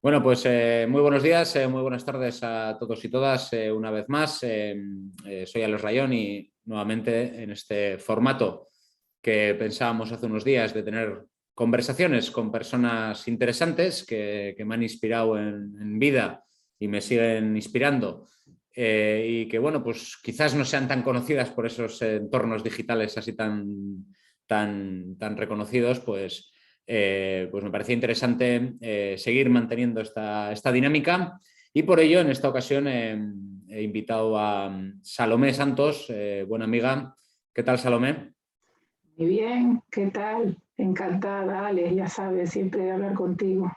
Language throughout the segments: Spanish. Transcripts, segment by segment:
Bueno, pues muy buenos días, muy buenas tardes a todos y todas una vez más. Soy Alex Rayón y nuevamente en este formato que pensábamos hace unos días de tener conversaciones con personas interesantes que me han inspirado en vida y me siguen inspirando y que, bueno, pues quizás no sean tan conocidas por esos entornos digitales así tan reconocidos, pues me parecía interesante seguir manteniendo esta dinámica y por ello en esta ocasión he invitado a Salomé Santos, buena amiga. ¿Qué tal, Salomé? Muy bien, ¿qué tal? Encantada, Alex, ya sabes, siempre de hablar contigo.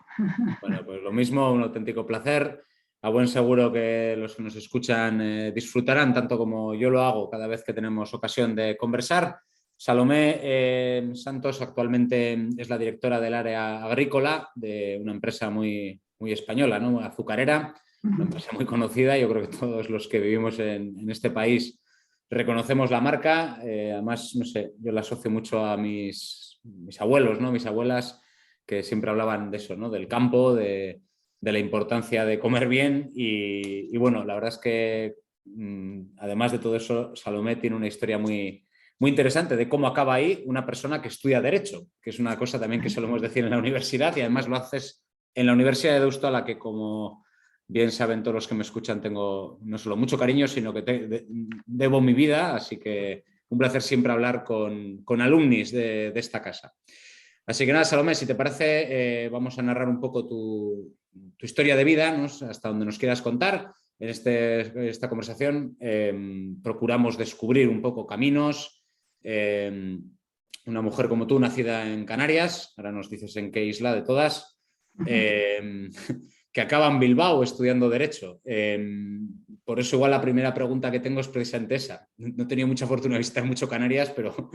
Bueno, pues lo mismo, un auténtico placer. A buen seguro que los que nos escuchan disfrutarán tanto como yo lo hago cada vez que tenemos ocasión de conversar. Salomé Santos actualmente es la directora del área agrícola de una empresa muy española, ¿no? Azucarera, una empresa muy conocida. Yo creo que todos los que vivimos en este país reconocemos la marca. Además, no sé, yo la asocio mucho a mis abuelos, ¿no? Mis abuelas que siempre hablaban de eso, ¿no? Del campo, de la importancia de comer bien y bueno, la verdad es que además de todo eso, Salomé tiene una historia muy interesante de cómo acaba ahí una persona que estudia Derecho, que es una cosa también que solemos decir en la universidad y además lo haces en la Universidad de Deusto, a la que, como bien saben todos los que me escuchan, tengo no solo mucho cariño, sino que debo mi vida, así que un placer siempre hablar con alumnis de esta casa. Así que nada, Salomé, si te parece, vamos a narrar un poco tu historia de vida, ¿no? Hasta donde nos quieras contar. En esta conversación procuramos descubrir un poco caminos. Una mujer como tú, nacida en Canarias, ahora nos dices en qué isla de todas, que acaba en Bilbao estudiando Derecho. Por eso igual la primera pregunta que tengo es precisamente esa. No he tenido mucha fortuna de visitar mucho Canarias, pero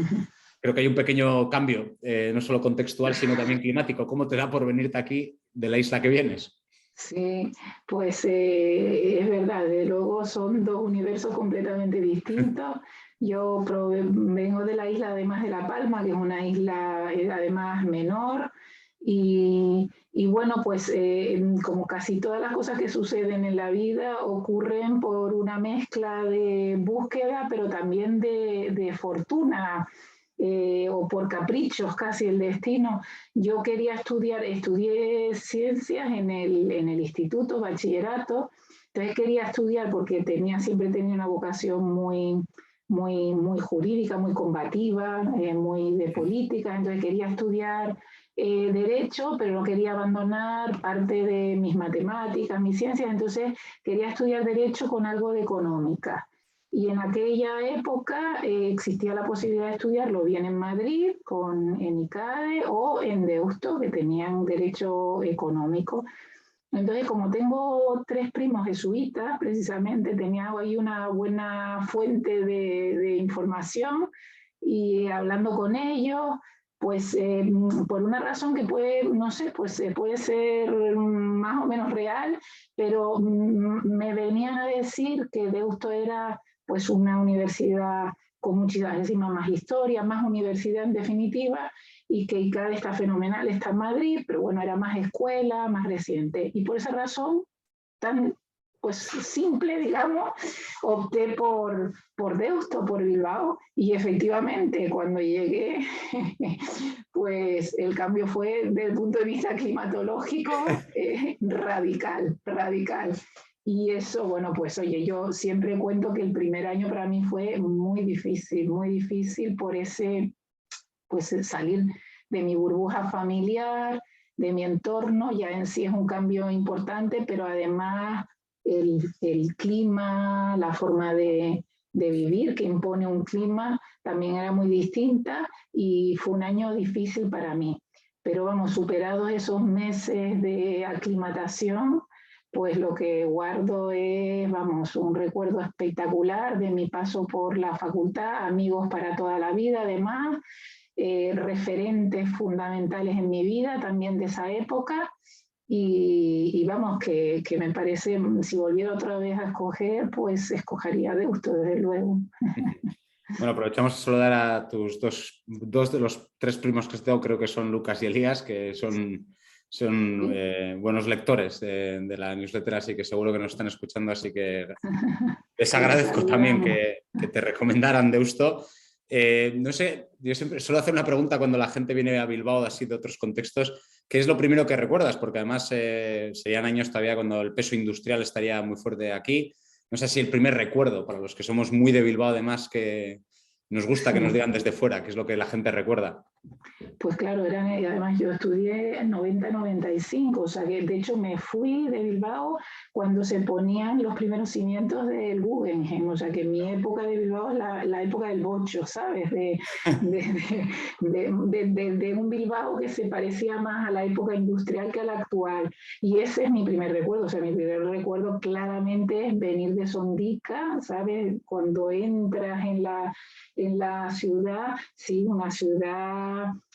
creo que hay un pequeño cambio, no solo contextual, sino también climático. ¿Cómo te da por venirte aquí de la isla que vienes? Sí, pues es verdad, de luego son dos universos completamente distintos. Vengo de la isla además de La Palma, que es una isla además menor, y bueno, pues como casi todas las cosas que suceden en la vida ocurren por una mezcla de búsqueda, pero también de fortuna, o por caprichos casi el destino. Yo quería estudié ciencias en el instituto, bachillerato, entonces quería estudiar porque siempre tenía una vocación muy jurídica, muy combativa, muy de política, entonces quería estudiar derecho, pero no quería abandonar parte de mis matemáticas, mis ciencias, entonces quería estudiar derecho con algo de económica. Y en aquella época existía la posibilidad de estudiarlo bien en Madrid, en ICADE o en Deusto, que tenían derecho económico. Entonces, como tengo tres primos jesuitas, precisamente tenía ahí una buena fuente de información y hablando con ellos, pues por una razón que puede, no sé, pues puede ser más o menos real, pero me venían a decir que Deusto era pues una universidad con muchísima más historia, más universidad en definitiva, y que ICADE está fenomenal, está en Madrid, pero bueno, era más escuela, más reciente. Y por esa razón, tan pues simple, digamos, opté por Deusto, por Bilbao, y efectivamente cuando llegué, pues el cambio fue desde el punto de vista climatológico radical, radical. Y eso, bueno, pues oye, yo siempre cuento que el primer año para mí fue muy difícil por ese, pues salir de mi burbuja familiar, de mi entorno, ya en sí es un cambio importante, pero además el clima, la forma de vivir que impone un clima también era muy distinta y fue un año difícil para mí. Pero vamos, superados esos meses de aclimatación, pues lo que guardo es, vamos, un recuerdo espectacular de mi paso por la facultad, amigos para toda la vida además, referentes fundamentales en mi vida también de esa época y vamos, que me parece, si volviera otra vez a escoger, pues escogería Deusto, desde luego. Bueno, aprovechamos a saludar a tus dos de los tres primos que tengo, creo que son Lucas y Elías, que son son Sí. buenos lectores de la newsletter, así que seguro que nos están escuchando, así que les Pues les agradezco también saludamos. que te recomendaran Deusto. No sé, yo siempre suelo hacer una pregunta cuando la gente viene a Bilbao así de otros contextos, ¿qué es lo primero que recuerdas? Porque además serían años todavía cuando el peso industrial estaría muy fuerte aquí. No sé si el primer recuerdo, para los que somos muy de Bilbao además, que nos gusta que nos Sí. digan desde fuera, qué es lo que la gente recuerda. Pues claro, y además yo estudié en 90-95, o sea que de hecho me fui de Bilbao cuando se ponían los primeros cimientos del Guggenheim, o sea que mi época de Bilbao es la época del bocho, ¿sabes? De, de un Bilbao que se parecía más a la época industrial que a la actual. Y ese es mi primer recuerdo, o sea, mi primer recuerdo claramente es venir de Sondica, ¿sabes? Cuando entras en la ciudad, sí, una ciudad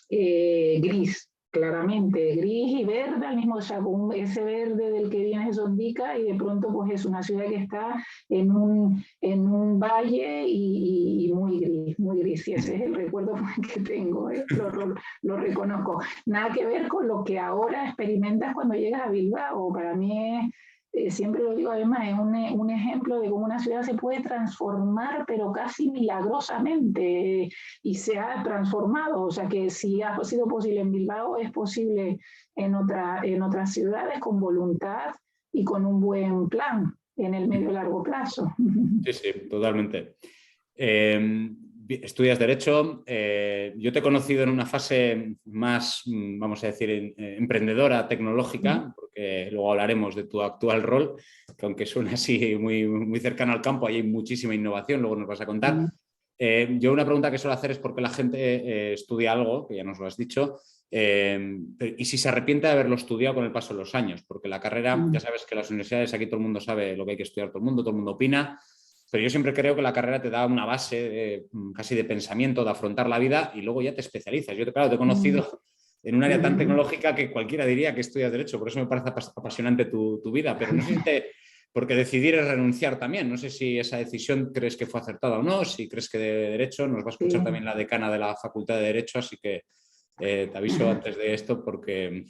gris, claramente, gris y verde al mismo tiempo, ese verde del que viene de Sondica y de pronto pues es una ciudad que está en un valle y muy gris, y ese es el recuerdo que tengo, lo reconozco. Nada que ver con lo que ahora experimentas cuando llegas a Bilbao, para mí es siempre lo digo, además, es un ejemplo de cómo una ciudad se puede transformar, pero casi milagrosamente, y se ha transformado. O sea que si ha sido posible en Bilbao, es posible en otras ciudades con voluntad y con un buen plan en el medio y largo plazo. Sí, sí, totalmente. Estudias Derecho. Yo te he conocido en una fase más, vamos a decir, emprendedora, tecnológica, porque luego hablaremos de tu actual rol, que aunque suena así muy cercano al campo, ahí hay muchísima innovación, luego nos vas a contar. Yo una pregunta que suelo hacer es por qué la gente estudia algo, que ya nos lo has dicho, y si se arrepiente de haberlo estudiado con el paso de los años, porque la carrera, ya sabes que las universidades, aquí todo el mundo sabe lo que hay que estudiar, todo el mundo opina, pero yo siempre creo que la carrera te da una base casi de pensamiento, de afrontar la vida y luego ya te especializas. Yo, claro, te he conocido en un área tan tecnológica que cualquiera diría que estudias Derecho, por eso me parece apasionante tu vida, pero no sé si porque decidir es renunciar también. No sé si esa decisión crees que fue acertada o no, si crees que de Derecho, nos va a escuchar Sí. también la decana de la Facultad de Derecho, así que te aviso antes de esto porque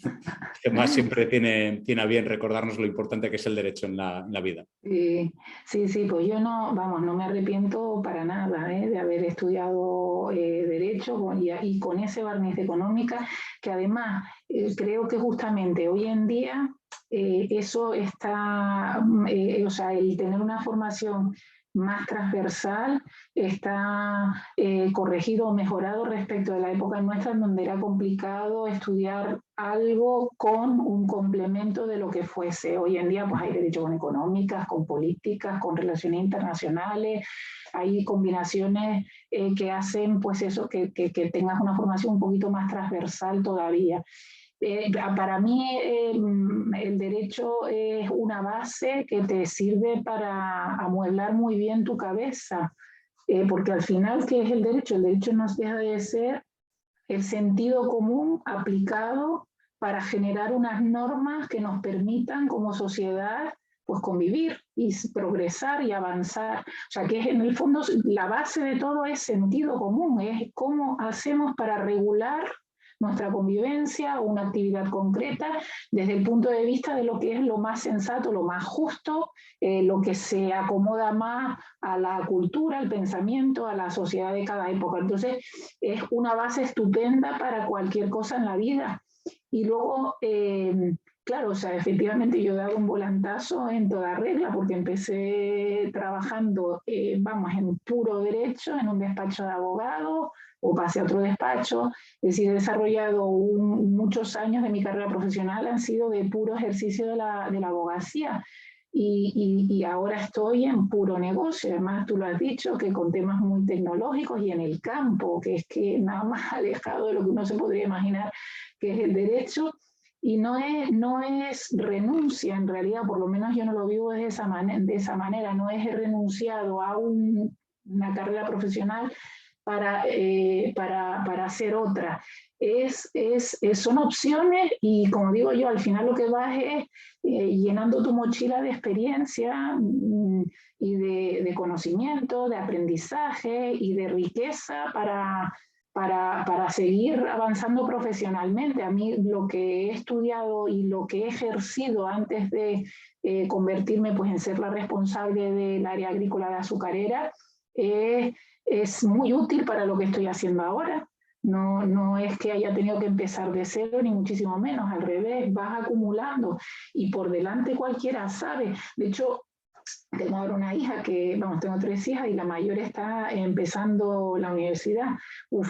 además siempre tiene a bien recordarnos lo importante que es el derecho en la vida. Sí, sí, sí, pues yo no, vamos, no me arrepiento para nada de haber estudiado Derecho y con ese barniz de económica, que además creo que justamente hoy en día eso está, o sea, el tener una formación más transversal está corregido o mejorado respecto de la época nuestra en donde era complicado estudiar algo con un complemento de lo que fuese. Hoy en día pues hay derecho con económicas, con políticas, con relaciones internacionales, hay combinaciones que hacen pues eso, que tengas una formación un poquito más transversal todavía. Para mí el derecho es una base que te sirve para amueblar muy bien tu cabeza, porque al final, ¿qué es el derecho? El derecho no deja de ser el sentido común aplicado para generar unas normas que nos permitan como sociedad pues convivir y progresar y avanzar. O sea, que es, en el fondo la base de todo es sentido común, es cómo hacemos para regular nuestra convivencia o una actividad concreta desde el punto de vista de lo que es lo más sensato, lo más justo, lo que se acomoda más a la cultura, al pensamiento, a la sociedad de cada época. Entonces, es una base estupenda para cualquier cosa en la vida. Y luego, claro, o sea, efectivamente yo he dado un volantazo en toda regla porque empecé trabajando, vamos, en puro derecho, en un despacho de abogado, o pasé a otro despacho, es decir, he desarrollado muchos años de mi carrera profesional han sido de puro ejercicio de la abogacía. Y ahora estoy en puro negocio, además tú lo has dicho, que con temas muy tecnológicos y en el campo, que es que nada más alejado de lo que uno se podría imaginar que es el derecho, y no es renuncia, en realidad, por lo menos yo no lo vivo de esa manera, no es renunciado a una carrera profesional para hacer otra. Son opciones y como digo yo, al final lo que vas es llenando tu mochila de experiencia y de conocimiento, de aprendizaje y de riqueza para seguir avanzando profesionalmente. A mí lo que he estudiado y lo que he ejercido antes de convertirme pues, en ser la responsable del área agrícola de azucarera es muy útil para lo que estoy haciendo ahora. No es que haya tenido que empezar de cero, ni muchísimo menos, al revés, vas acumulando y por delante cualquiera sabe. De hecho, tengo ahora una hija tengo 3 hijas y la mayor está empezando la universidad.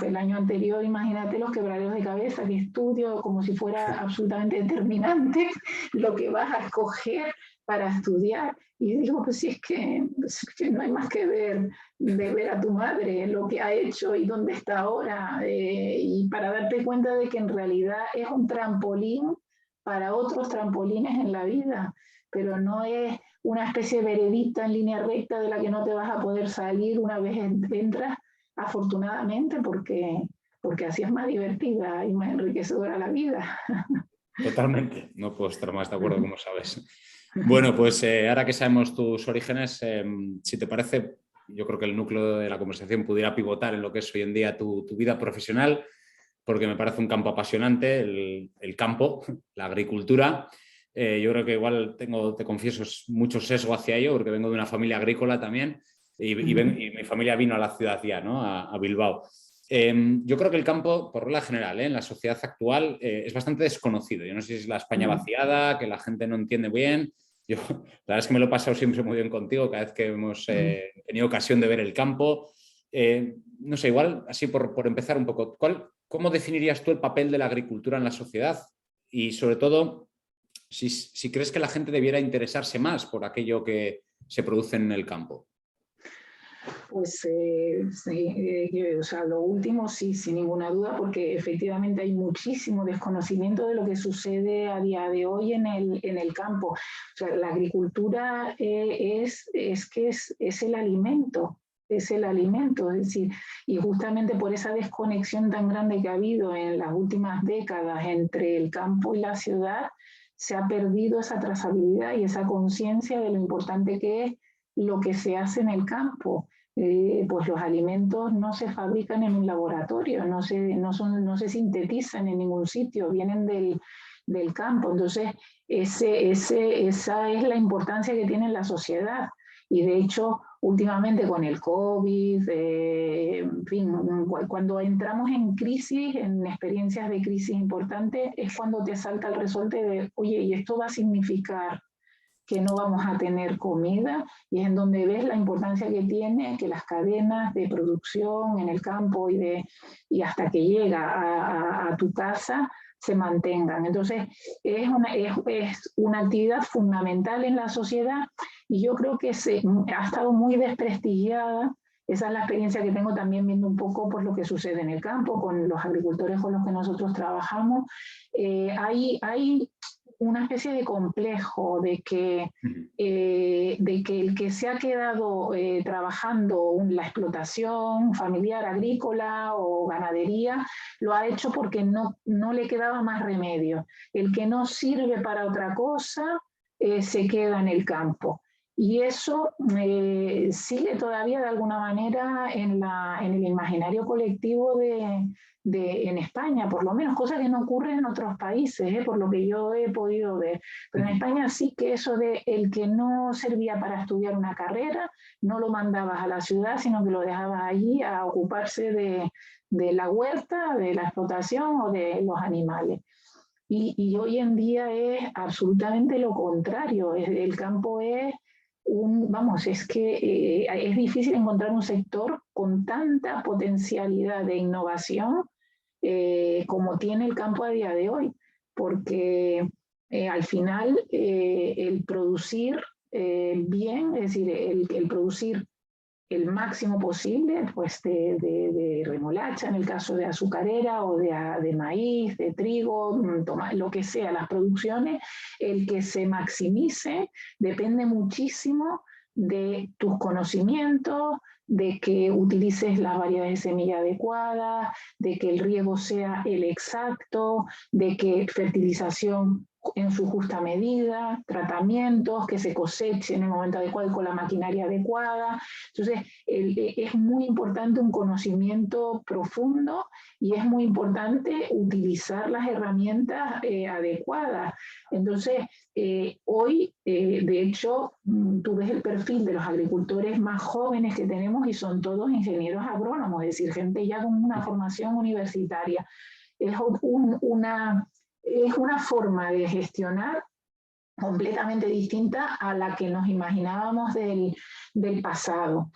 El año anterior, imagínate los quebraderos de cabeza que estudio como si fuera absolutamente determinante lo que vas a escoger para estudiar. Y digo, pues sí, es que no hay más que ver a tu madre, lo que ha hecho y dónde está ahora. Y para darte cuenta de que en realidad es un trampolín para otros trampolines en la vida, pero no es una especie de veredicta en línea recta de la que no te vas a poder salir una vez entras, afortunadamente, porque así es más divertida y más enriquecedora la vida. Totalmente, no puedo estar más de acuerdo, como sabes. Bueno, pues ahora que sabemos tus orígenes, si te parece, yo creo que el núcleo de la conversación pudiera pivotar en lo que es hoy en día tu vida profesional, porque me parece un campo apasionante, el campo, la agricultura. Yo creo que igual te confieso, mucho sesgo hacia ello, porque vengo de una familia agrícola también y mi familia vino a la ciudad ya, ¿no? a Bilbao. Yo creo que el campo, por regla general, en la sociedad actual es bastante desconocido. Yo no sé si es la España vaciada, que la gente no entiende bien. Yo, la verdad es que me lo he pasado siempre muy bien contigo cada vez que hemos tenido ocasión de ver el campo. No sé, igual, así por empezar un poco, ¿cómo definirías tú el papel de la agricultura en la sociedad? Y sobre todo, si crees que la gente debiera interesarse más por aquello que se produce en el campo. Pues sí, o sea, lo último sí, sin ninguna duda, porque efectivamente hay muchísimo desconocimiento de lo que sucede a día de hoy en el campo. O sea, la agricultura es el alimento, es el alimento, es decir, y justamente por esa desconexión tan grande que ha habido en las últimas décadas entre el campo y la ciudad, se ha perdido esa trazabilidad y esa conciencia de lo importante que es lo que se hace en el campo. Pues los alimentos no se fabrican en un laboratorio, no se sintetizan en ningún sitio, vienen del campo. Entonces, esa es la importancia que tiene en la sociedad. Y de hecho, últimamente con el COVID, en fin, cuando entramos en crisis, en experiencias de crisis importantes, es cuando te salta el resorte de, oye, ¿y esto va a significar que no vamos a tener comida? Y es en donde ves la importancia que tiene que las cadenas de producción en el campo y hasta que llega a tu casa se mantengan. Entonces, es una actividad fundamental en la sociedad y yo creo que ha estado muy desprestigiada. Esa es la experiencia que tengo también viendo un poco por lo que sucede en el campo, con los agricultores con los que nosotros trabajamos. Hay una especie de complejo de que el que se ha quedado trabajando la explotación familiar, agrícola o ganadería, lo ha hecho porque no le quedaba más remedio. El que no sirve para otra cosa se queda en el campo. Y eso sigue todavía de alguna manera en el imaginario colectivo en España, por lo menos, cosa que no ocurre en otros países, por lo que yo he podido ver. Pero en España sí que eso de el que no servía para estudiar una carrera, no lo mandabas a la ciudad, sino que lo dejabas allí a ocuparse de la huerta, de la explotación o de los animales. Y hoy en día es absolutamente lo contrario. El campo es es que es difícil encontrar un sector con tanta potencialidad de innovación como tiene el campo a día de hoy, porque al final el producir bien, es decir, el producir el máximo posible pues de remolacha, en el caso de azucarera, o de maíz, de trigo, lo que sea, las producciones, el que se maximice depende muchísimo de tus conocimientos, de que utilices las variedades de semilla adecuadas, de que el riego sea el exacto, de que fertilización en su justa medida, tratamientos, que se coseche en el momento adecuado y con la maquinaria adecuada. Entonces, es muy importante un conocimiento profundo y es muy importante utilizar las herramientas adecuadas. Entonces, hoy, de hecho, tú ves el perfil de los agricultores más jóvenes que tenemos y son todos ingenieros agrónomos, es decir, gente ya con una formación universitaria. Es una forma de gestionar completamente distinta a la que nos imaginábamos del pasado.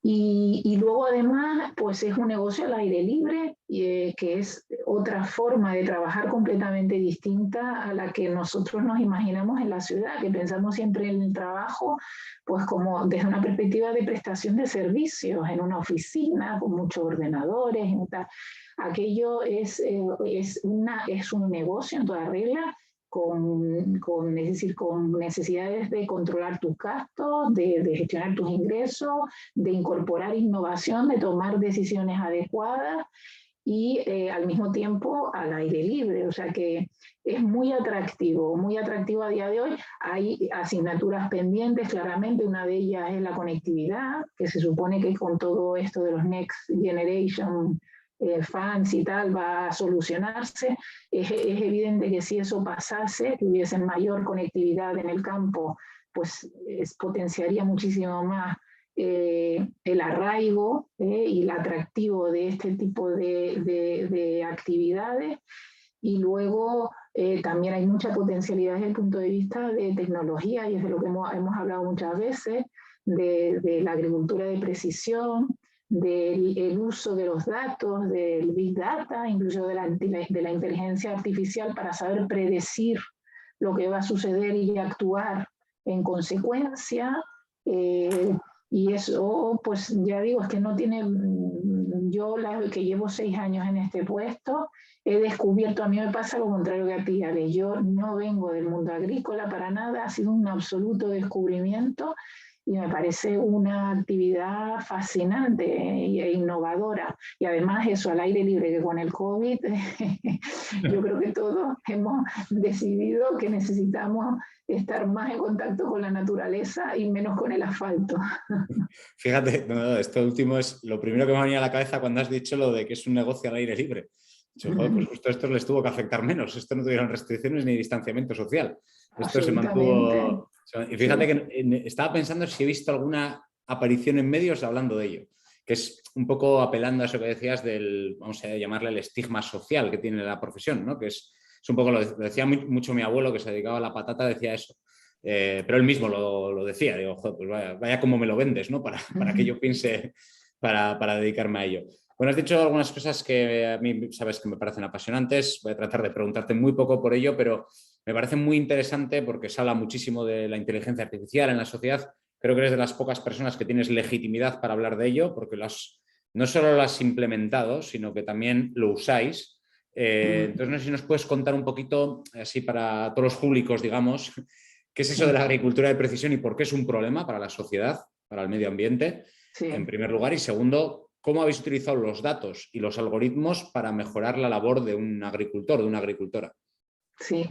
Y luego además, pues es un negocio al aire libre, que es otra forma de trabajar completamente distinta a la que nosotros nos imaginamos en la ciudad, que pensamos siempre en el trabajo, pues como desde una perspectiva de prestación de servicios, en una oficina, con muchos ordenadores, y tal. Aquello es un negocio en toda regla, es decir, con necesidades de controlar tus gastos, de gestionar tus ingresos, de incorporar innovación, de tomar decisiones adecuadas y al mismo tiempo al aire libre. O sea que es muy atractivo a día de hoy. Hay asignaturas pendientes, claramente, una de ellas es la conectividad, que se supone que con todo esto de los Next Generation fans y tal va a solucionarse. Es evidente que si eso pasase, que hubiese mayor conectividad en el campo, pues potenciaría muchísimo más el arraigo y el atractivo de este tipo de actividades. Y luego también hay mucha potencialidad desde el punto de vista de tecnología, y es de lo que hemos hablado muchas veces, de la agricultura de precisión, del uso de los datos, del Big Data, incluso de la inteligencia artificial para saber predecir lo que va a suceder y actuar en consecuencia. Y eso, pues ya digo, es que no tiene... Yo, que llevo 6 años en este puesto, he descubierto, a mí me pasa lo contrario que a ti, Ale. Yo no vengo del mundo agrícola para nada, ha sido un absoluto descubrimiento y me parece una actividad fascinante e innovadora. Y además eso, al aire libre, que con el COVID yo creo que todos hemos decidido que necesitamos estar más en contacto con la naturaleza y menos con el asfalto. Fíjate, esto último es lo primero que me ha venido a la cabeza cuando has dicho lo de que es un negocio al aire libre. Joder, pues justo esto les tuvo que afectar menos. Esto no tuvieron restricciones ni distanciamiento social. Esto se mantuvo... Y fíjate que estaba pensando si he visto alguna aparición en medios hablando de ello, que es un poco apelando a eso que decías del, vamos a llamarle el estigma social que tiene la profesión, ¿no? Que es un poco, lo decía mucho mi abuelo que se dedicaba a la patata, decía eso. Pero él mismo lo decía, digo, joder, pues vaya como me lo vendes, ¿no? Para que yo piense para dedicarme a ello. Bueno, has dicho algunas cosas que a mí sabes que me parecen apasionantes. Voy a tratar de preguntarte muy poco por ello, pero me parece muy interesante porque se habla muchísimo de la inteligencia artificial en la sociedad. Creo que eres de las pocas personas que tienes legitimidad para hablar de ello, porque no solo lo has implementado, sino que también lo usáis. Entonces, no sé si nos puedes contar un poquito, así para todos los públicos, digamos, qué es eso de la agricultura de precisión y por qué es un problema para la sociedad, para el medio ambiente, en primer lugar. Y segundo, ¿cómo habéis utilizado los datos y los algoritmos para mejorar la labor de un agricultor, de una agricultora? Sí,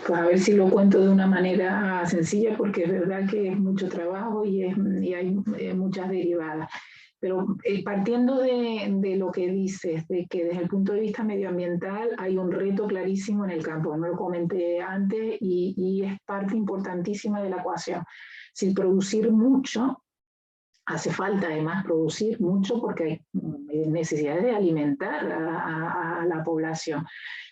pues a ver si lo cuento de una manera sencilla, porque es verdad que es mucho trabajo y hay muchas derivadas. Pero partiendo de lo que dices, de que desde el punto de vista medioambiental hay un reto clarísimo en el campo, no lo comenté antes y es parte importantísima de la ecuación. Si producir mucho, hace falta además producir mucho porque hay necesidad de alimentar a la población.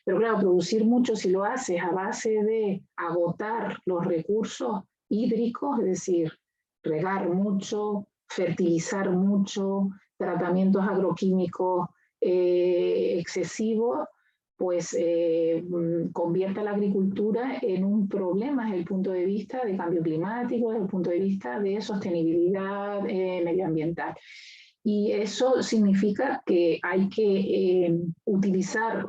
Pero claro, producir mucho si lo haces a base de agotar los recursos hídricos, es decir, regar mucho, fertilizar mucho, tratamientos agroquímicos excesivos, pues convierte a la agricultura en un problema desde el punto de vista de cambio climático, desde el punto de vista de sostenibilidad medioambiental. Y eso significa que hay que utilizar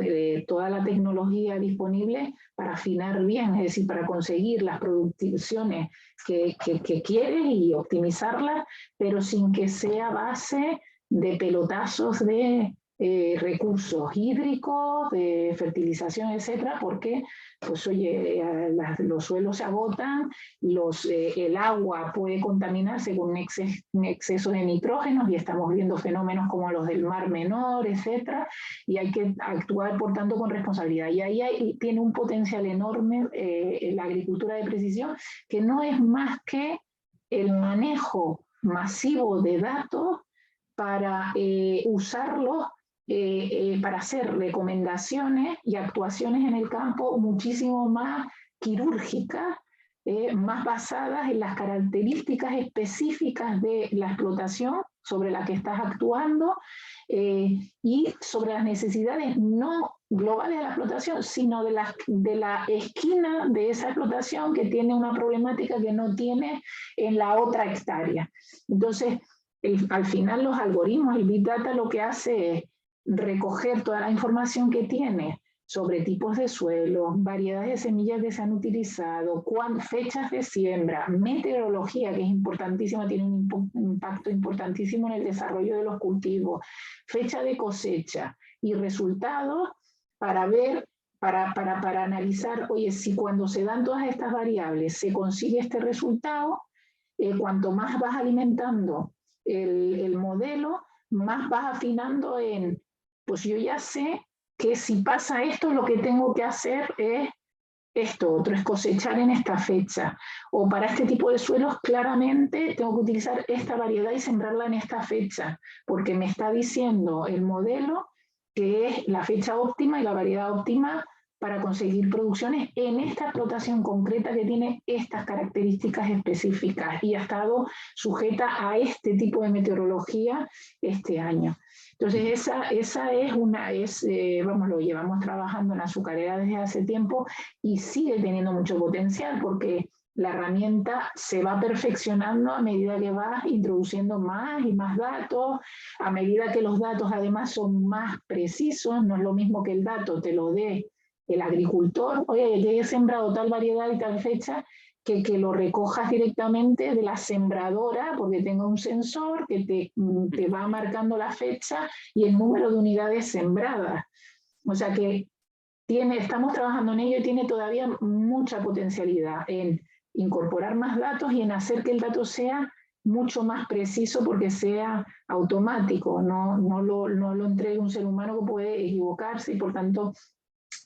toda la tecnología disponible para afinar bien, es decir, para conseguir las producciones que quieres y optimizarlas, pero sin que sea base de pelotazos de recursos hídricos, de fertilización, etcétera, porque pues oye, los suelos se agotan, el agua puede contaminarse con un exceso de nitrógenos y estamos viendo fenómenos como los del Mar Menor, etcétera, y hay que actuar, por tanto, con responsabilidad. Y ahí tiene un potencial enorme la agricultura de precisión, que no es más que el manejo masivo de datos para usarlos para hacer recomendaciones y actuaciones en el campo muchísimo más quirúrgicas, más basadas en las características específicas de la explotación sobre la que estás actuando y sobre las necesidades no globales de la explotación, sino de la esquina de esa explotación que tiene una problemática que no tiene en la otra hectárea. Entonces, al final los algoritmos, el Big Data lo que hace es recoger toda la información que tiene sobre tipos de suelo, variedades de semillas que se han utilizado, fechas de siembra, meteorología, que es importantísima, tiene un impacto importantísimo en el desarrollo de los cultivos, fecha de cosecha y resultados para ver, para analizar, oye, si cuando se dan todas estas variables se consigue este resultado, cuanto más vas alimentando el modelo, más vas afinando en, pues yo ya sé que si pasa esto, lo que tengo que hacer es esto, otro es cosechar en esta fecha. O para este tipo de suelos, claramente tengo que utilizar esta variedad y sembrarla en esta fecha, porque me está diciendo el modelo que es la fecha óptima y la variedad óptima para conseguir producciones en esta explotación concreta que tiene estas características específicas y ha estado sujeta a este tipo de meteorología este año. Entonces esa es vamos, lo llevamos trabajando en Azucarera desde hace tiempo y sigue teniendo mucho potencial porque la herramienta se va perfeccionando a medida que vas introduciendo más y más datos, a medida que los datos además son más precisos, no es lo mismo que el dato te lo dé el agricultor, oye, yo he sembrado tal variedad y tal fecha, que lo recojas directamente de la sembradora, porque tenga un sensor que te va marcando la fecha y el número de unidades sembradas. O sea que estamos trabajando en ello y tiene todavía mucha potencialidad en incorporar más datos y en hacer que el dato sea mucho más preciso porque sea automático, no lo entregue un ser humano que puede equivocarse y por tanto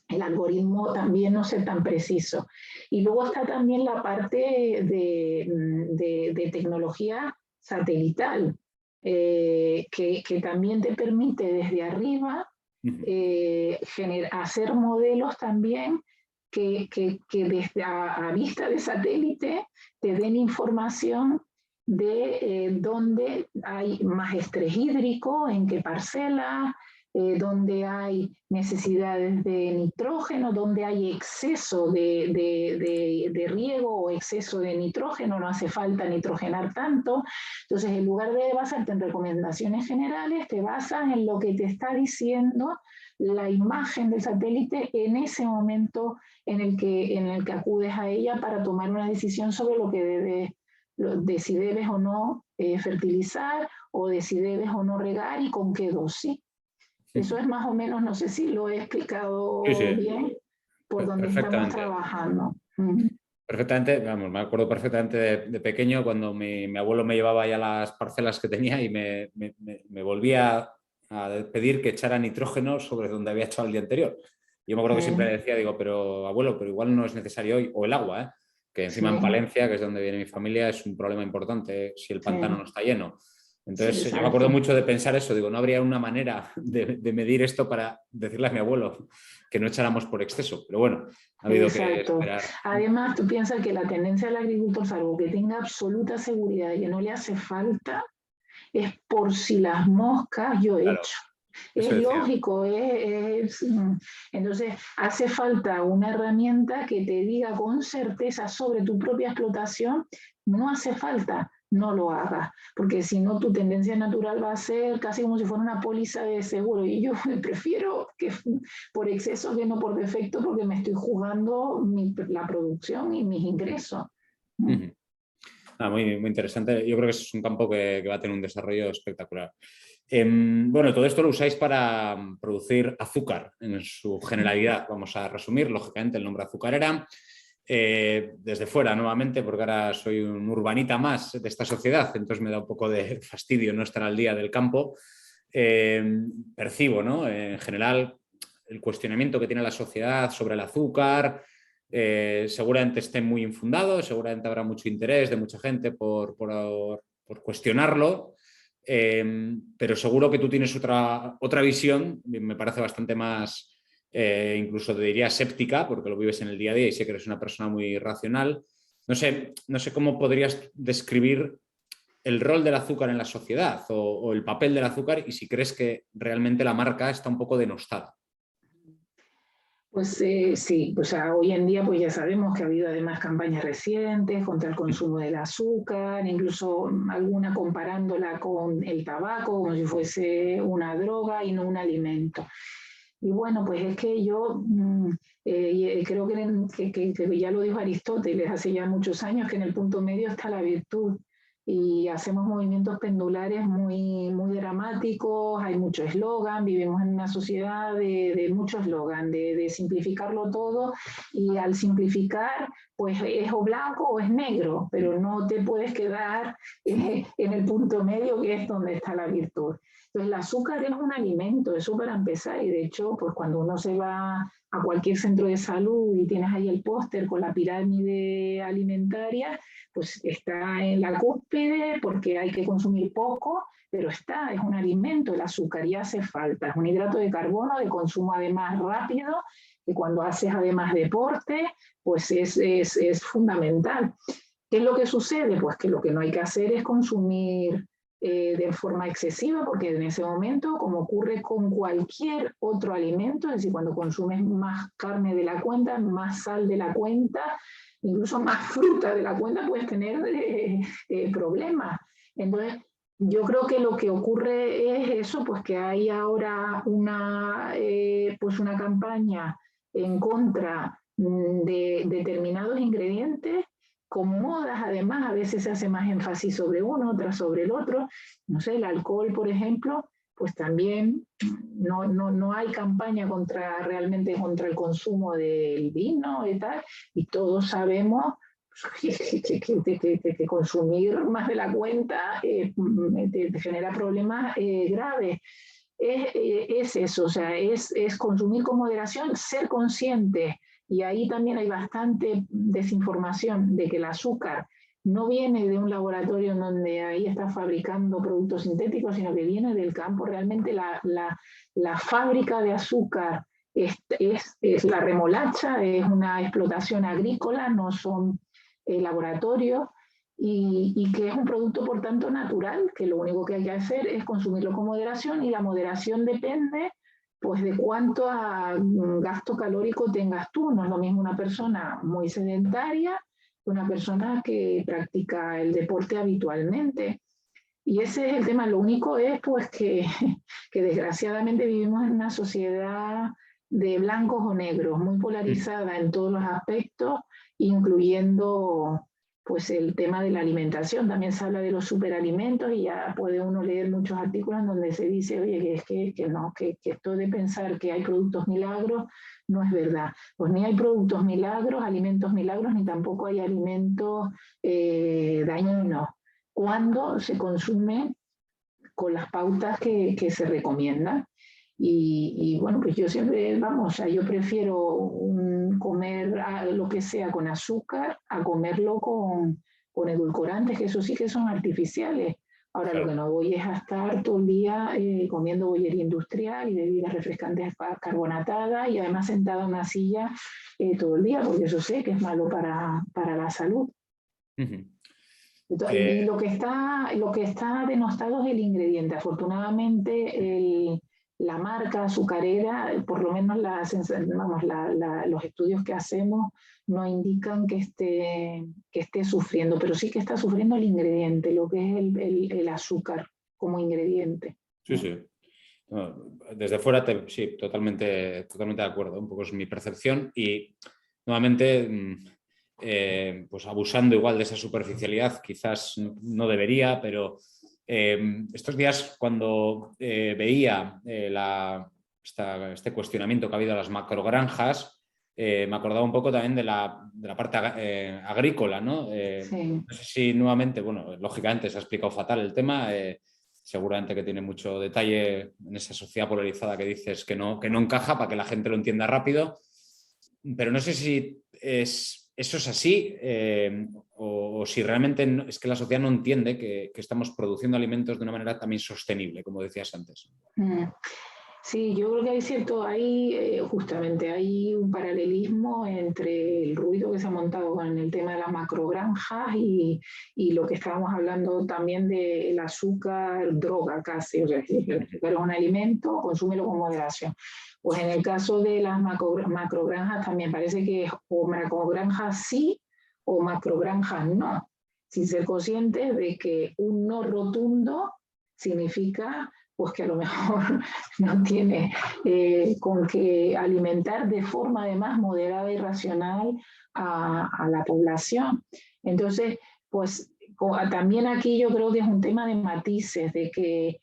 el algoritmo también no ser tan preciso. Y luego está también la parte de tecnología satelital, que también te permite desde arriba hacer modelos también que desde a vista de satélite te den información de dónde hay más estrés hídrico, en qué parcela, donde hay necesidades de nitrógeno, donde hay exceso de riego o exceso de nitrógeno, no hace falta nitrogenar tanto. Entonces, en lugar de basarte en recomendaciones generales, te basas en lo que te está diciendo la imagen del satélite en ese momento en el que acudes a ella para tomar una decisión sobre lo que de si debes o no fertilizar o de si debes o no regar y con qué dosis. Eso es más o menos, no sé si lo he explicado bien, por donde estamos trabajando. Perfectamente, vamos, me acuerdo perfectamente de pequeño cuando mi abuelo me llevaba ya las parcelas que tenía y me volvía a pedir que echara nitrógeno sobre donde había echado el día anterior. Yo me acuerdo que siempre le decía, digo, pero abuelo, pero igual no es necesario hoy, o el agua, que encima en Palencia, que es donde viene mi familia, es un problema importante si el pantano no está lleno. Entonces, yo me acuerdo mucho de pensar eso, digo, no habría una manera de medir esto para decirle a mi abuelo que no echáramos por exceso, pero bueno, ha habido que esperar. Además, tú piensas que la tendencia del agricultor, salvo que tenga absoluta seguridad de que no le hace falta, es por si las moscas yo he hecho. Es lógico, entonces hace falta una herramienta que te diga con certeza sobre tu propia explotación, no hace falta, no lo hagas, porque si no tu tendencia natural va a ser casi como si fuera una póliza de seguro y yo prefiero que por exceso que no por defecto porque me estoy jugando la producción y mis ingresos. Muy, muy interesante. Yo creo que es un campo que va a tener un desarrollo espectacular. Bueno, todo esto lo usáis para producir azúcar en su generalidad. Vamos a resumir, lógicamente, el nombre azucarera. Desde fuera, nuevamente, porque ahora soy un urbanita más de esta sociedad, entonces me da un poco de fastidio no estar al día del campo. Percibo, ¿no? En general, el cuestionamiento que tiene la sociedad sobre el azúcar, seguramente esté muy infundado, seguramente habrá mucho interés de mucha gente por cuestionarlo. Pero seguro que tú tienes otra visión, me parece bastante más, incluso te diría escéptica, porque lo vives en el día a día y sé que eres una persona muy racional. No sé cómo podrías describir el rol del azúcar en la sociedad o el papel del azúcar y si crees que realmente la marca está un poco denostada. Pues sí, o sea, hoy en día pues ya sabemos que ha habido además campañas recientes contra el consumo del azúcar, incluso alguna comparándola con el tabaco como si fuese una droga y no un alimento. Y bueno, pues es que yo creo que ya lo dijo Aristóteles hace ya muchos años, que en el punto medio está la virtud y hacemos movimientos pendulares muy dramáticos, hay mucho eslogan, vivimos en una sociedad de mucho eslogan, de simplificarlo todo y al simplificar pues es o blanco o es negro, pero no te puedes quedar en el punto medio que es donde está la virtud. Entonces el azúcar es un alimento, eso para empezar, y de hecho pues cuando uno se va a cualquier centro de salud y tienes ahí el póster con la pirámide alimentaria, pues está en la cúspide porque hay que consumir poco, pero es un alimento, el azúcar y hace falta, es un hidrato de carbono de consumo además rápido, que cuando haces además deporte, pues es fundamental. ¿Qué es lo que sucede? Pues que lo que no hay que hacer es consumir de forma excesiva, porque en ese momento, como ocurre con cualquier otro alimento, es decir, cuando consumes más carne de la cuenta, más sal de la cuenta, incluso más fruta de la cuenta, puedes tener problemas. Entonces, yo creo que lo que ocurre es eso, pues que hay ahora pues una campaña en contra de determinados ingredientes con modas, además, a veces se hace más énfasis sobre uno, otras sobre el otro. No sé, el alcohol, por ejemplo, pues también no hay campaña realmente contra el consumo del vino y tal, y todos sabemos que consumir más de la cuenta te genera problemas graves. Es eso, o sea, es consumir con moderación, ser consciente, y ahí también hay bastante desinformación de que el azúcar no viene de un laboratorio en donde ahí está fabricando productos sintéticos, sino que viene del campo. Realmente la fábrica de azúcar es la remolacha, es una explotación agrícola, no son laboratorios, y que es un producto, por tanto, natural, que lo único que hay que hacer es consumirlo con moderación, y la moderación depende pues de cuánto gasto calórico tengas tú. No es lo mismo una persona muy sedentaria que una persona que practica el deporte habitualmente. Y ese es el tema. Lo único es pues que desgraciadamente vivimos en una sociedad de blancos o negros, muy polarizada en todos los aspectos, incluyendo pues el tema de la alimentación. También se habla de los superalimentos y ya puede uno leer muchos artículos en donde se dice, oye, que esto de pensar que hay productos milagros no es verdad. Pues ni hay productos milagros, alimentos milagros, ni tampoco hay alimentos dañinos cuando se consume con las pautas que se recomiendan. Y bueno, pues yo siempre, vamos, yo prefiero comer lo que sea con azúcar a comerlo con edulcorantes, que eso sí que son artificiales. Ahora claro, lo que no voy es a estar todo el día comiendo bollería industrial y bebidas refrescantes carbonatadas y además sentada en una silla todo el día, porque eso sé que es malo para la salud. Uh-huh. Y lo que está denostado es el ingrediente. Afortunadamente, la marca azucarera, por lo menos los estudios que hacemos, no indican que esté sufriendo, pero sí que está sufriendo el ingrediente, lo que es el azúcar como ingrediente. Sí, sí. No, desde fuera, sí, totalmente de acuerdo. Un poco es mi percepción y nuevamente, pues abusando igual de esa superficialidad, quizás no debería, pero Estos días, cuando veía este cuestionamiento que ha habido a las macrogranjas, me acordaba un poco también de la parte agrícola, ¿no? Sí. No sé si nuevamente, bueno, lógicamente se ha explicado fatal el tema, seguramente que tiene mucho detalle en esa sociedad polarizada que dices que no encaja para que la gente lo entienda rápido, pero no sé si eso es así o si realmente es que la sociedad no entiende que estamos produciendo alimentos de una manera también sostenible, como decías antes. Mm. Sí, yo creo que hay justamente hay un paralelismo entre el ruido que se ha montado con el tema de las macrogranjas y lo que estábamos hablando también del azúcar, droga casi, o sea, el azúcar es un alimento, consúmelo con moderación. Pues en el caso de las macrogranjas también parece que es o macrogranjas sí o macrogranjas no, sin ser conscientes de que un no rotundo significa pues que a lo mejor no tiene con qué alimentar de forma además moderada y racional a la población. Entonces, pues también aquí yo creo que es un tema de matices, de que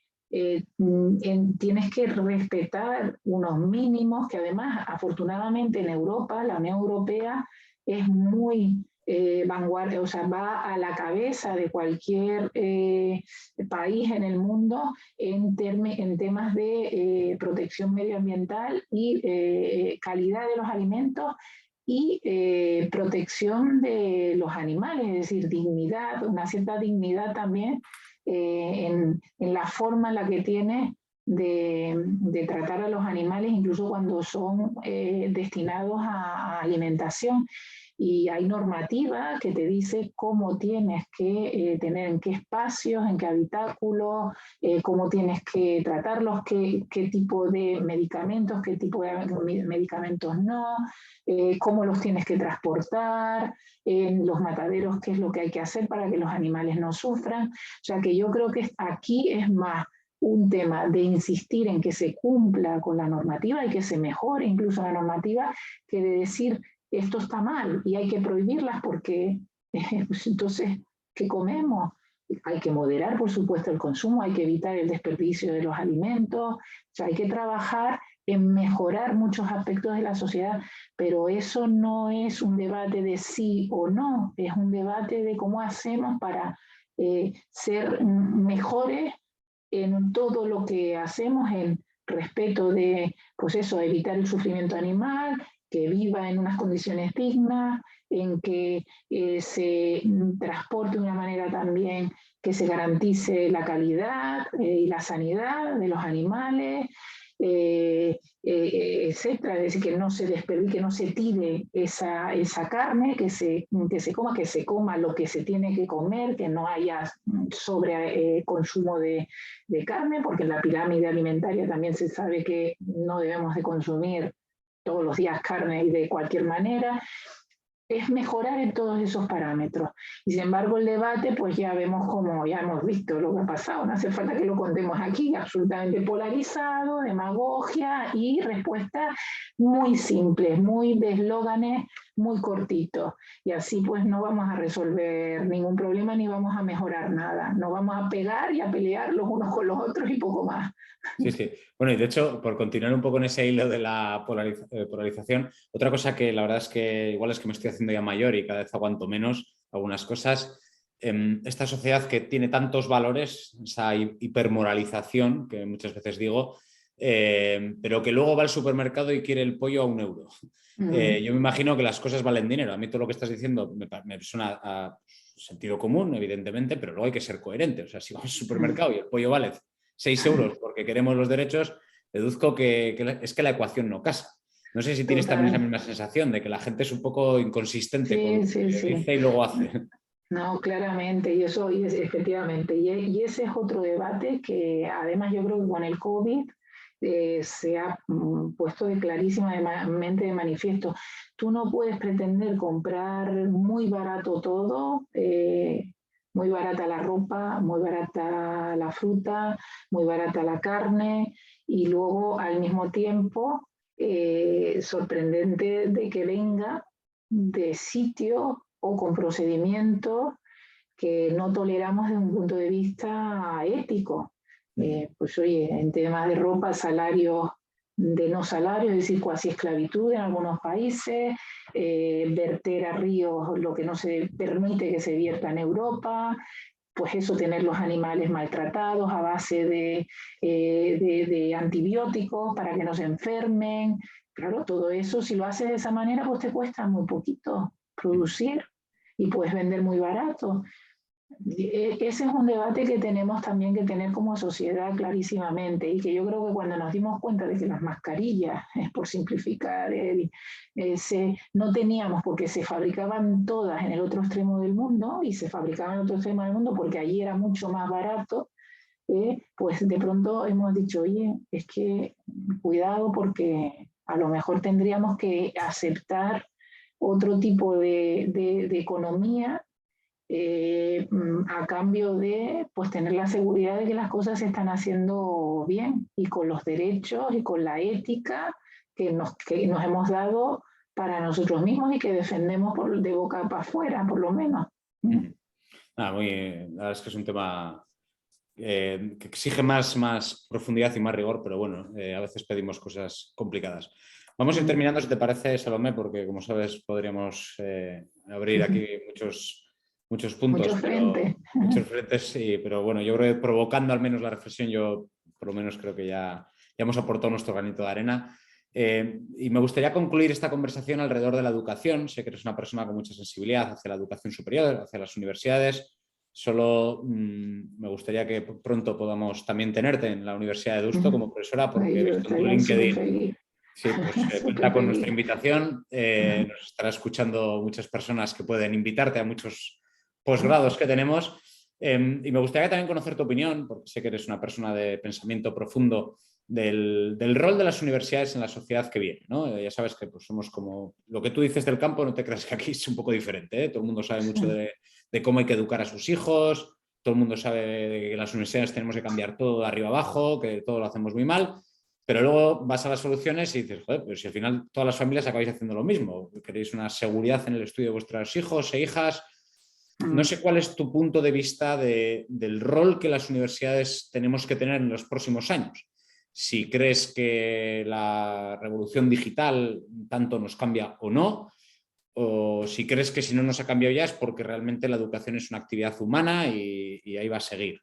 tienes que respetar unos mínimos que además afortunadamente en Europa, la Unión Europea es muy vanguardia, o sea, va a la cabeza de cualquier país en el mundo en temas de protección medioambiental y calidad de los alimentos y protección de los animales, es decir, dignidad, una cierta dignidad también en la forma en la que tiene de tratar a los animales, incluso cuando son destinados a alimentación. Y hay normativa que te dice cómo tienes que tener, en qué espacios, en qué habitáculos, cómo tienes que tratarlos, qué tipo de medicamentos, qué tipo de medicamentos no, cómo los tienes que transportar, en los mataderos, qué es lo que hay que hacer para que los animales no sufran. O sea que yo creo que aquí es más un tema de insistir en que se cumpla con la normativa y que se mejore incluso la normativa, que de decir esto está mal y hay que prohibirlas porque pues entonces, ¿qué comemos? Hay que moderar, por supuesto, el consumo, hay que evitar el desperdicio de los alimentos, o sea, hay que trabajar en mejorar muchos aspectos de la sociedad, pero eso no es un debate de sí o no, es un debate de cómo hacemos para ser mejores en todo lo que hacemos, en respeto de, pues eso, evitar el sufrimiento animal, que viva en unas condiciones dignas, en que se transporte de una manera también que se garantice la calidad y la sanidad de los animales, etcétera. Es decir, que no se desperdicie, que no se tire esa carne, que se coma lo que se tiene que comer, que no haya sobre consumo de carne, porque en la pirámide alimentaria también se sabe que no debemos de consumir todos los días carne y de cualquier manera. Es mejorar en todos esos parámetros. Y sin embargo el debate, pues ya vemos como, ya hemos visto lo que ha pasado, no hace falta que lo contemos aquí, absolutamente polarizado, demagogia y respuestas muy simples, muy de eslóganes muy cortitos. Y así pues no vamos a resolver ningún problema ni vamos a mejorar nada. Nos vamos a pegar y a pelear los unos con los otros y poco más. Sí, sí. Bueno, y de hecho, por continuar un poco en ese hilo de la polarización, otra cosa que la verdad es que igual es que me estoy haciendo ya mayor y cada vez aguanto menos algunas cosas, esta sociedad que tiene tantos valores, esa hipermoralización que muchas veces digo, pero que luego va al supermercado y quiere el pollo a €1. Yo me imagino que las cosas valen dinero. A mí todo lo que estás diciendo me suena a sentido común, evidentemente, pero luego hay que ser coherente. O sea, si vamos al supermercado y el pollo vale €6 porque queremos los derechos, deduzco que es que la ecuación no casa. No sé si tienes también esa Total. misma sensación de que la gente es un poco inconsistente con Sí, lo sí, que sí. dice y luego hace. No, claramente, efectivamente, y ese es otro debate que además yo creo que con el COVID se ha puesto clarísimamente de manifiesto. Tú no puedes pretender comprar muy barato todo, muy barata la ropa, muy barata la fruta, muy barata la carne, y luego al mismo tiempo sorprendente de que venga de sitio o con procedimientos que no toleramos desde un punto de vista ético. Pues oye, en temas de ropa, salarios de no salario, es decir, cuasi esclavitud en algunos países, verter a ríos lo que no se permite que se vierta en Europa, pues eso, tener los animales maltratados a base de antibióticos para que no se enfermen. Claro, todo eso, si lo haces de esa manera, pues te cuesta muy poquito producir y puedes vender muy barato. Ese es un debate que tenemos también que tener como sociedad clarísimamente, y que yo creo que cuando nos dimos cuenta de que las mascarillas, es por simplificar, no teníamos, porque se fabricaban todas en el otro extremo del mundo, y se fabricaban en el otro extremo del mundo porque allí era mucho más barato, pues de pronto hemos dicho, oye, es que cuidado, porque a lo mejor tendríamos que aceptar otro tipo de economía, a cambio de, pues, tener la seguridad de que las cosas se están haciendo bien y con los derechos y con la ética que nos hemos dado para nosotros mismos y que defendemos de boca para afuera, por lo menos. La verdad es que es un tema que exige más profundidad y más rigor, pero bueno, a veces pedimos cosas complicadas. Vamos a ir terminando, si te parece, Salomé, porque como sabes podríamos abrir aquí muchos puntos, muchos frentes, sí, pero bueno, yo creo que provocando al menos la reflexión, yo por lo menos creo que ya hemos aportado nuestro granito de arena. Y me gustaría concluir esta conversación alrededor de la educación. Sé que eres una persona con mucha sensibilidad hacia la educación superior, hacia las universidades. Solo me gustaría que pronto podamos también tenerte en la Universidad de Deusto como profesora, porque he visto en tu LinkedIn. Sí, pues cuenta con nuestra invitación. Nos estará escuchando muchas personas que pueden invitarte a muchos posgrados que tenemos. Y me gustaría también conocer tu opinión, porque sé que eres una persona de pensamiento profundo, del rol de las universidades en la sociedad que viene, ¿no? Ya sabes que pues, somos como lo que tú dices del campo, no te creas que aquí es un poco diferente, ¿eh? Todo el mundo sabe mucho de cómo hay que educar a sus hijos, todo el mundo sabe de que en las universidades tenemos que cambiar todo de arriba abajo, que todo lo hacemos muy mal. Pero luego vas a las soluciones y dices, joder, pero si al final todas las familias acabáis haciendo lo mismo, queréis una seguridad en el estudio de vuestros hijos e hijas. No sé cuál es tu punto de vista del rol que las universidades tenemos que tener en los próximos años. Si crees que la revolución digital tanto nos cambia o no, o si crees que si no nos ha cambiado ya es porque realmente la educación es una actividad humana y ahí va a seguir.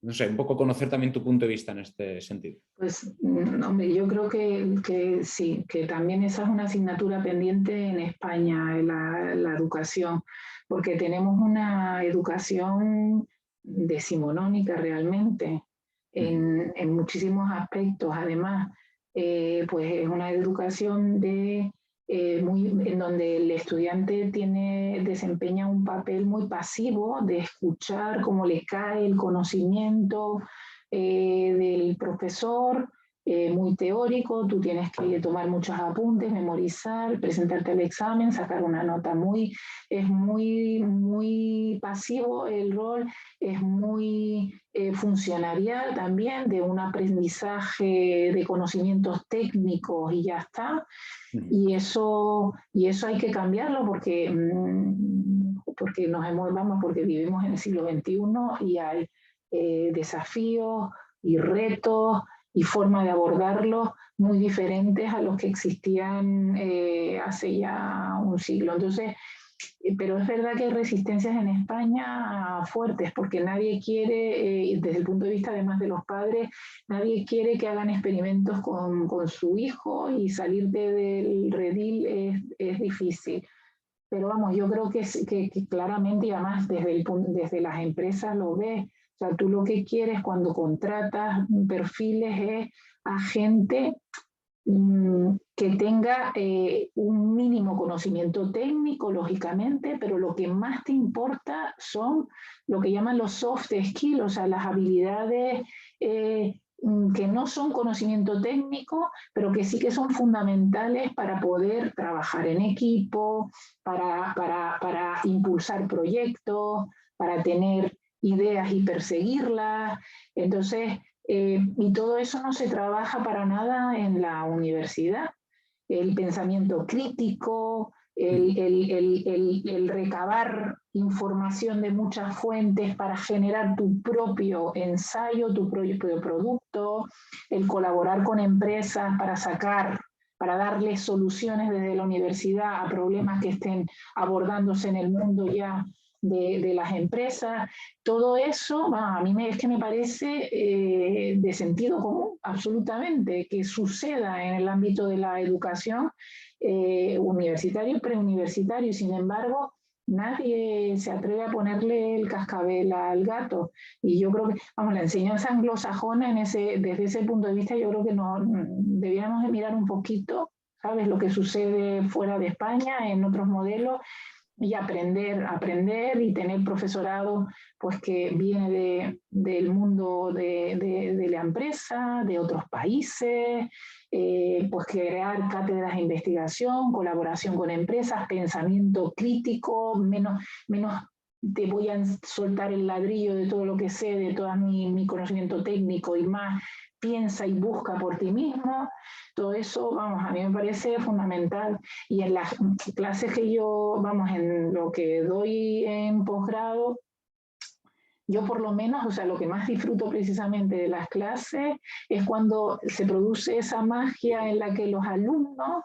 No sé, un poco conocer también tu punto de vista en este sentido. Pues, hombre, yo creo que sí, que también esa es una asignatura pendiente en España, la educación, porque tenemos una educación decimonónica realmente en muchísimos aspectos. Además, pues es una educación en donde el estudiante desempeña un papel muy pasivo de escuchar cómo le cae el conocimiento del profesor, muy teórico. Tú tienes que tomar muchos apuntes, memorizar, presentarte al examen, sacar una nota. Es muy pasivo el rol, es muy funcionarial también, de un aprendizaje de conocimientos técnicos y ya está. Y eso hay que cambiarlo porque porque vivimos en el siglo XXI y hay desafíos y retos y formas de abordarlos muy diferentes a los que existían hace ya un siglo. Entonces, pero es verdad que hay resistencias en España fuertes, porque nadie quiere, desde el punto de vista además de los padres, nadie quiere que hagan experimentos con su hijo, y salirte del redil es difícil. Pero vamos, yo creo que claramente, y además desde las empresas lo ves. O sea, tú lo que quieres cuando contratas perfiles es a gente que tenga un mínimo conocimiento técnico, lógicamente, pero lo que más te importa son lo que llaman los soft skills, o sea, las habilidades que no son conocimiento técnico, pero que sí que son fundamentales para poder trabajar en equipo, para impulsar proyectos, para tener ideas y perseguirlas. Entonces, y todo eso no se trabaja para nada en la universidad. El pensamiento crítico, el recabar información de muchas fuentes para generar tu propio ensayo, tu propio producto, el colaborar con empresas para darles soluciones desde la universidad a problemas que estén abordándose en el mundo ya de las empresas. Todo eso, a mí es que me parece de sentido común, absolutamente, que suceda en el ámbito de la educación universitario y preuniversitario, y sin embargo nadie se atreve a ponerle el cascabel al gato. Y yo creo que, vamos, la enseñanza anglosajona desde ese punto de vista, yo creo que debiéramos de mirar un poquito, ¿sabes?, lo que sucede fuera de España, en otros modelos, y aprender y tener profesorado pues que viene del mundo de la empresa, de otros países, pues crear cátedras de investigación, colaboración con empresas, pensamiento crítico, menos te voy a soltar el ladrillo de todo lo que sé, de todo mi conocimiento técnico, y más piensa y busca por ti mismo. Todo eso, vamos, a mí me parece fundamental. Y en las clases que yo, vamos, en lo que doy en posgrado, yo por lo menos, o sea, lo que más disfruto precisamente de las clases es cuando se produce esa magia en la que los alumnos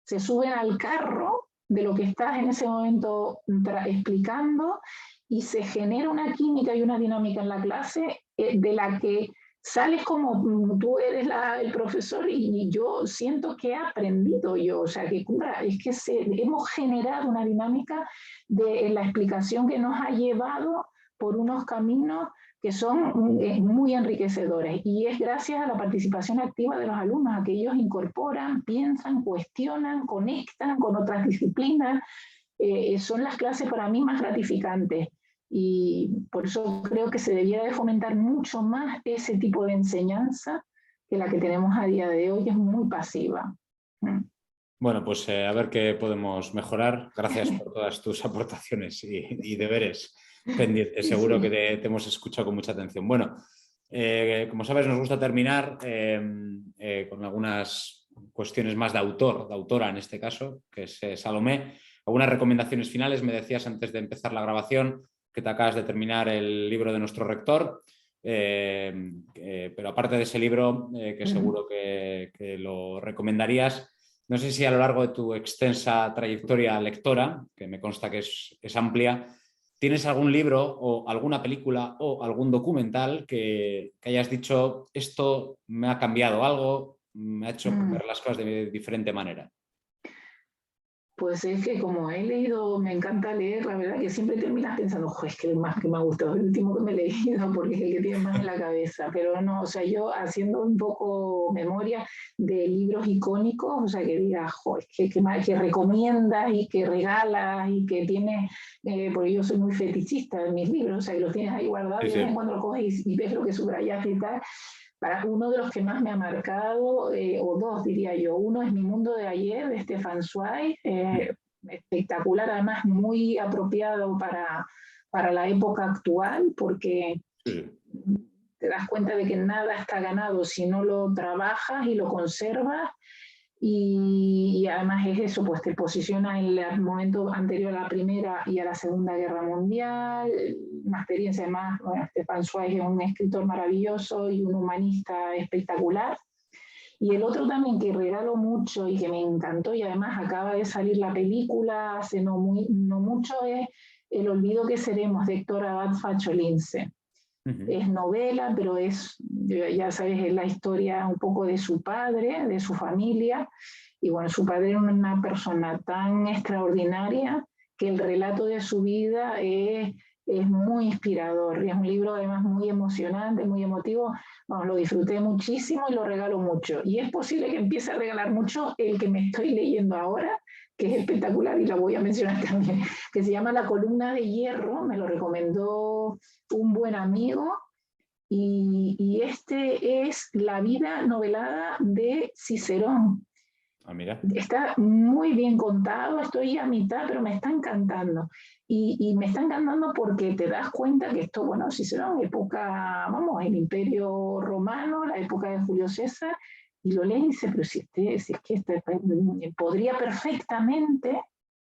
se suben al carro de lo que estás en ese momento explicando, y se genera una química y una dinámica en la clase de la que sales como tú eres el profesor, y yo siento que he aprendido yo, o sea, que es que hemos generado una dinámica en la explicación que nos ha llevado por unos caminos que son muy enriquecedores, y es gracias a la participación activa de los alumnos, a que ellos incorporan, piensan, cuestionan, conectan con otras disciplinas. Son las clases para mí más gratificantes, y por eso creo que se debiera de fomentar mucho más ese tipo de enseñanza que la que tenemos a día de hoy, que es muy pasiva. Bueno, pues a ver qué podemos mejorar. Gracias por todas tus aportaciones y deberes pendientes. Seguro que te hemos escuchado con mucha atención. Bueno, como sabes, nos gusta terminar con algunas cuestiones más de autora en este caso, que es Salomé. Algunas recomendaciones finales. Me decías antes de empezar la grabación que te acabas de terminar el libro de nuestro rector, pero aparte de ese libro, que seguro que lo recomendarías, no sé si a lo largo de tu extensa trayectoria lectora, que me consta que es amplia, ¿tienes algún libro o alguna película o algún documental que hayas dicho, esto me ha cambiado algo, me ha hecho ver las cosas de diferente manera? Pues es que como he leído, me encanta leer, la verdad que siempre terminas pensando, es que el más que me ha gustado es el último que me he leído, porque es el que tiene más en la cabeza. Pero no, o sea, yo haciendo un poco memoria de libros icónicos, o sea, que digas, que recomiendas y que regalas y que tienes, porque yo soy muy fetichista de mis libros, o sea, que los tienes ahí guardados, y de vez en cuando lo coges y ves lo que subrayaste y tal. Para uno de los que más me ha marcado, o dos diría yo, uno es Mi mundo de ayer, de Stefan Zweig, espectacular, además muy apropiado para la época actual, porque te das cuenta de que nada está ganado si no lo trabajas y lo conservas. Y además es eso, pues te posiciona en el momento anterior a la Primera y a la Segunda Guerra Mundial, una experiencia además, bueno, Stefan Zweig es un escritor maravilloso y un humanista espectacular. Y el otro también que regalo mucho y que me encantó, y además acaba de salir la película hace no mucho, es El olvido que seremos, de Héctor Abad Faciolince. Es novela, pero ya sabes, es la historia un poco de su padre, de su familia. Y bueno, su padre era una persona tan extraordinaria que el relato de su vida es muy inspirador. Y es un libro además muy emocionante, muy emotivo. Bueno, lo disfruté muchísimo y lo regalo mucho. Y es posible que empiece a regalar mucho el que me estoy leyendo ahora, que es espectacular y lo voy a mencionar también, que se llama La columna de hierro. Me lo recomendó un buen amigo, y este es la vida novelada de Cicerón. Ah, mira. Está muy bien contado, estoy a mitad, pero me está encantando. Y me está encantando porque te das cuenta que esto, bueno, Cicerón, época, vamos, el Imperio Romano, la época de Julio César, y lo lees y dices, pero si es que podría perfectamente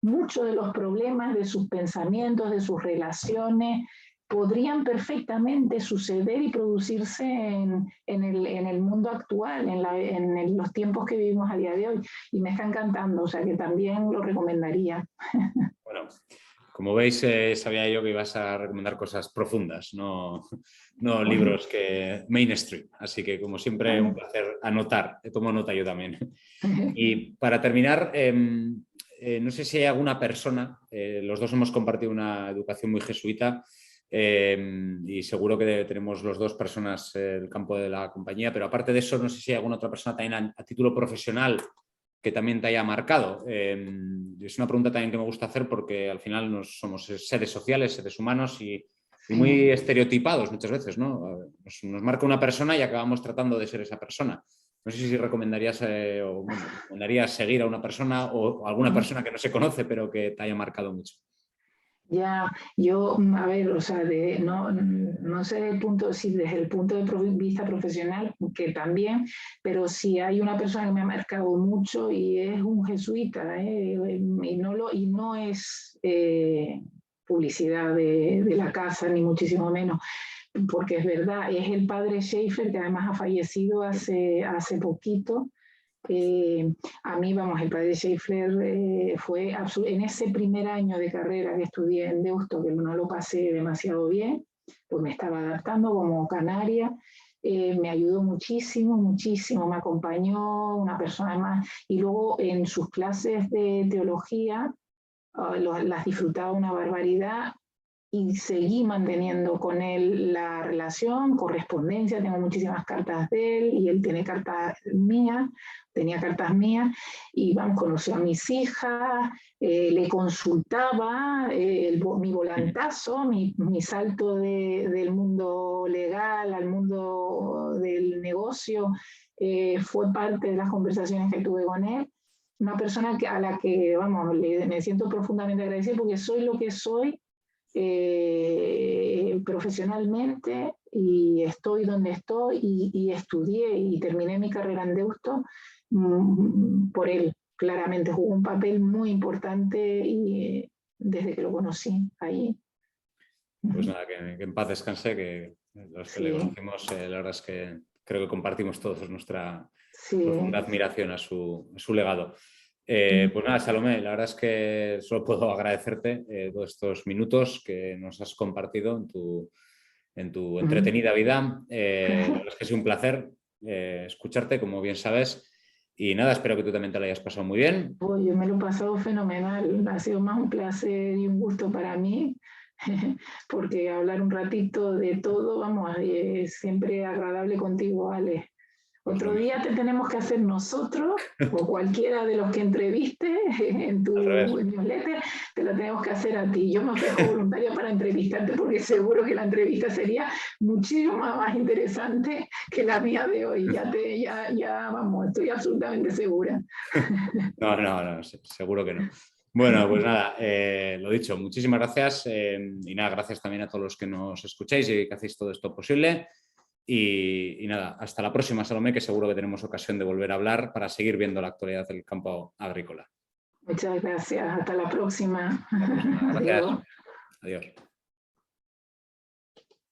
muchos de los problemas de sus pensamientos, de sus relaciones, podrían perfectamente suceder y producirse en el mundo actual, en los tiempos que vivimos a día de hoy. Y me está encantando, o sea que también lo recomendaría. Bueno, como veis, sabía yo que ibas a recomendar cosas profundas, no libros que mainstream. Así que, como siempre, un placer anotar. Tomo nota yo también. Y para terminar, no sé si hay alguna persona, los dos hemos compartido una educación muy jesuita, y seguro que tenemos los dos personas el campo de la compañía, pero aparte de eso, no sé si hay alguna otra persona también a título profesional que también te haya marcado. Es una pregunta también que me gusta hacer porque al final somos seres sociales, seres humanos y muy estereotipados muchas veces, ¿no? Nos marca una persona y acabamos tratando de ser esa persona. No sé si recomendarías, recomendarías seguir a una persona o alguna persona que no se conoce pero que te haya marcado mucho. Ya, yo, a ver, o sea, no sé si desde el punto de vista profesional, que también, pero sí hay una persona que me ha marcado mucho y es un jesuita, y no es publicidad de la casa, ni muchísimo menos, porque es verdad, es el padre Schaeffer, que además ha fallecido hace poquito. A mí, vamos, el padre Schaeffer fue en ese primer año de carrera que estudié en Deusto, que no lo pasé demasiado bien, pues me estaba adaptando como canaria, me ayudó muchísimo, muchísimo, me acompañó una persona más, y luego en sus clases de teología las disfrutaba una barbaridad, y seguí manteniendo con él la relación, correspondencia, tengo muchísimas cartas de él y él tiene tenía cartas mías, y vamos, conoció a mis hijas, le consultaba mi volantazo, mi salto del mundo legal al mundo del negocio, fue parte de las conversaciones que tuve con él. Una persona a la que, vamos, me siento profundamente agradecida porque soy lo que soy profesionalmente, y estoy donde estoy, y estudié y terminé mi carrera en Deusto por él. Claramente jugó un papel muy importante y desde que lo conocí ahí. Pues nada, que en paz descanse, que los que le conocimos, la verdad es que creo que compartimos todos nuestra profunda admiración a su legado. Pues nada, Salomé, la verdad es que solo puedo agradecerte todos estos minutos que nos has compartido en tu entretenida vida. La verdad es que es un placer escucharte, como bien sabes. Y nada, espero que tú también te lo hayas pasado muy bien. Yo me lo he pasado fenomenal, ha sido más un placer y un gusto para mí, porque hablar un ratito de todo, vamos, es siempre agradable contigo, Ale. Otro día te tenemos que hacer nosotros, o cualquiera de los que entreviste en tu newsletter, te lo tenemos que hacer a ti. Yo me ofrezco voluntaria para entrevistarte porque seguro que la entrevista sería muchísimo más interesante que la mía de hoy. Ya vamos, estoy absolutamente segura. No, seguro que no. Bueno, pues nada, lo dicho, muchísimas gracias y nada, gracias también a todos los que nos escucháis y que hacéis todo esto posible. Y nada, hasta la próxima, Salomé, que seguro que tenemos ocasión de volver a hablar para seguir viendo la actualidad del campo agrícola. Muchas gracias, hasta la próxima. Gracias. Adiós.